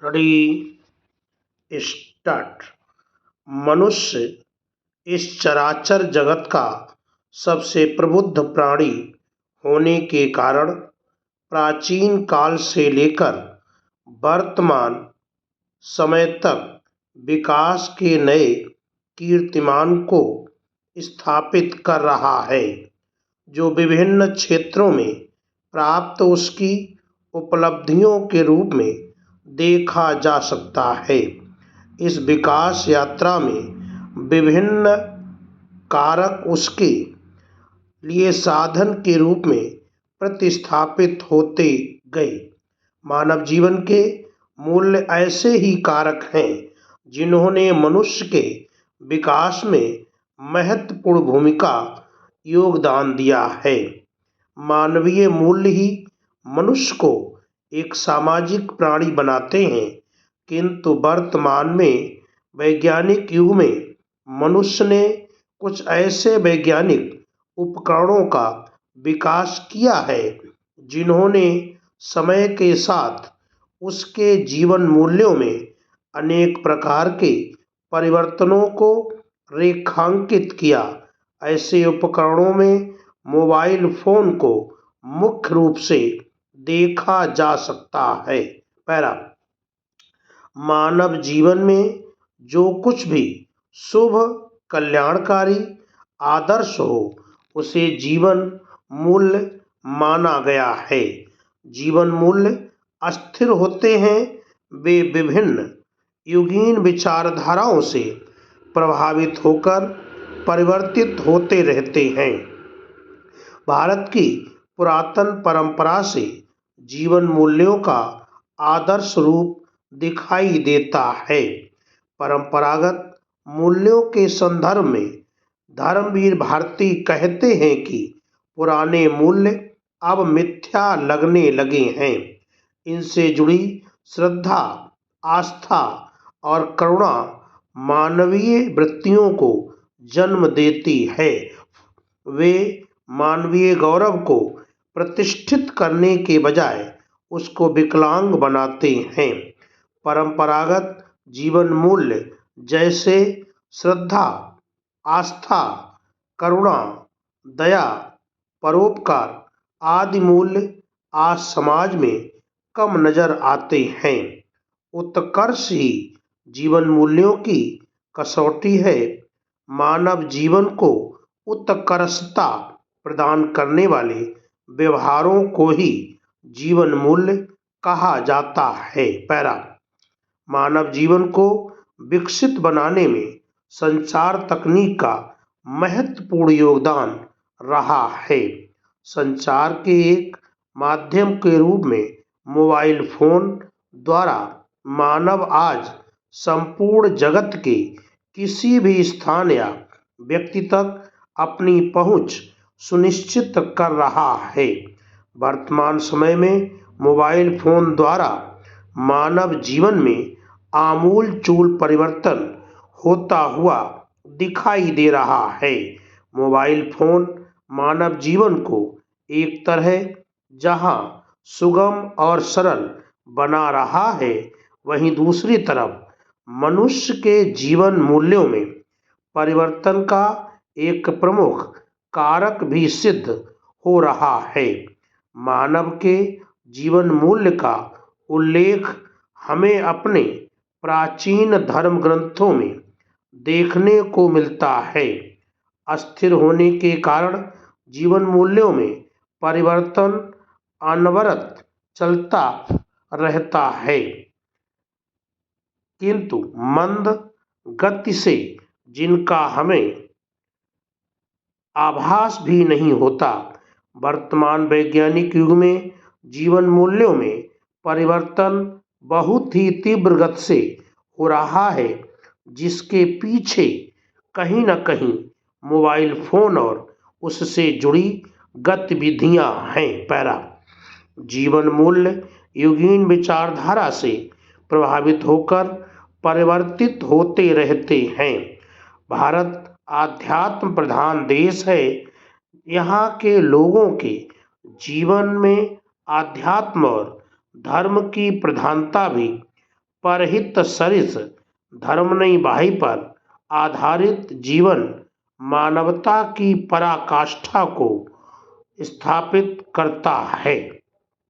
Ready start. मनुष्य इस चराचर जगत का सबसे प्रबुद्ध प्राणी होने के कारण प्राचीन काल से लेकर वर्तमान समय तक विकास के नए कीर्तिमान को स्थापित कर रहा है, जो विभिन्न क्षेत्रों में प्राप्त उसकी उपलब्धियों के रूप में देखा जा सकता है। इस विकास यात्रा में विभिन्न कारक उसके लिए साधन के रूप में प्रतिस्थापित होते गए। मानव जीवन के मूल्य ऐसे ही कारक हैं जिन्होंने मनुष्य के विकास में महत्वपूर्ण भूमिका योगदान दिया है। मानवीय मूल्य ही मनुष्य को एक सामाजिक प्राणी बनाते हैं, किंतु वर्तमान में वैज्ञानिक युग में मनुष्य ने कुछ ऐसे वैज्ञानिक उपकरणों का विकास किया है जिन्होंने समय के साथ उसके जीवन मूल्यों में अनेक प्रकार के परिवर्तनों को रेखांकित किया। ऐसे उपकरणों में मोबाइल फोन को मुख्य रूप से देखा जा सकता है। पैरा मानव जीवन में जो कुछ भी शुभ, कल्याणकारी, आदर्श हो, उसे जीवन मूल्य माना गया है। जीवन मूल्य अस्थिर होते हैं, वे विभिन्न युगीन विचारधाराओं से प्रभावित होकर परिवर्तित होते रहते हैं। भारत की पुरातन परंपरा से जीवन मूल्यों का आदर्श रूप दिखाई देता है। परंपरागत मूल्यों के संदर्भ में धर्मवीर भारती कहते हैं कि पुराने मूल्य अब मिथ्या लगने लगे हैं। इनसे जुड़ी श्रद्धा, आस्था और करुणा मानवीय वृत्तियों को जन्म देती है। वे मानवीय गौरव को प्रतिष्ठित करने के बजाय उसको विकलांग बनाते हैं। परंपरागत जीवन मूल्य जैसे श्रद्धा, आस्था, करुणा, दया, परोपकार आदि मूल्य आज समाज में कम नजर आते हैं। उत्कर्ष ही जीवन मूल्यों की कसौटी है। मानव जीवन को उत्कर्षता प्रदान करने वाले व्यवहारों को ही जीवन मूल्य कहा जाता है। पैरा मानव जीवन को विकसित बनाने में संचार तकनीक का महत्वपूर्ण योगदान रहा है। संचार के एक माध्यम के रूप में मोबाइल फोन द्वारा मानव आज संपूर्ण जगत के किसी भी स्थान या व्यक्ति तक अपनी पहुंच सुनिश्चित कर रहा है। वर्तमान समय में मोबाइल फोन द्वारा मानव जीवन में आमूल-चूल परिवर्तन होता हुआ दिखाई दे रहा है। मोबाइल फोन मानव जीवन को एक तरह जहां सुगम और सरल बना रहा है, वहीं दूसरी तरफ मनुष्य के जीवन मूल्यों में परिवर्तन का एक प्रमुख कारक भी सिद्ध हो रहा है। मानव के जीवन मूल्य का उल्लेख हमें अपने प्राचीन धर्म ग्रंथों में देखने को मिलता है। अस्थिर होने के कारण जीवन मूल्यों में परिवर्तन अनवरत चलता रहता है, किंतु मंद गति से जिनका हमें आभास भी नहीं होता। वर्तमान वैज्ञानिक युग में जीवन मूल्यों में परिवर्तन बहुत ही तीव्र गति से हो रहा है, जिसके पीछे कहीं न कहीं मोबाइल फोन और उससे जुड़ी गतिविधियां हैं। पैरा जीवन मूल्य युगीन विचारधारा से प्रभावित होकर परिवर्तित होते रहते हैं। भारत आध्यात्म प्रधान देश है। यहाँ के लोगों के जीवन में आध्यात्म और धर्म की प्रधानता भी परहित सरिस धर्मनई बाही पर आधारित जीवन मानवता की पराकाष्ठा को स्थापित करता है।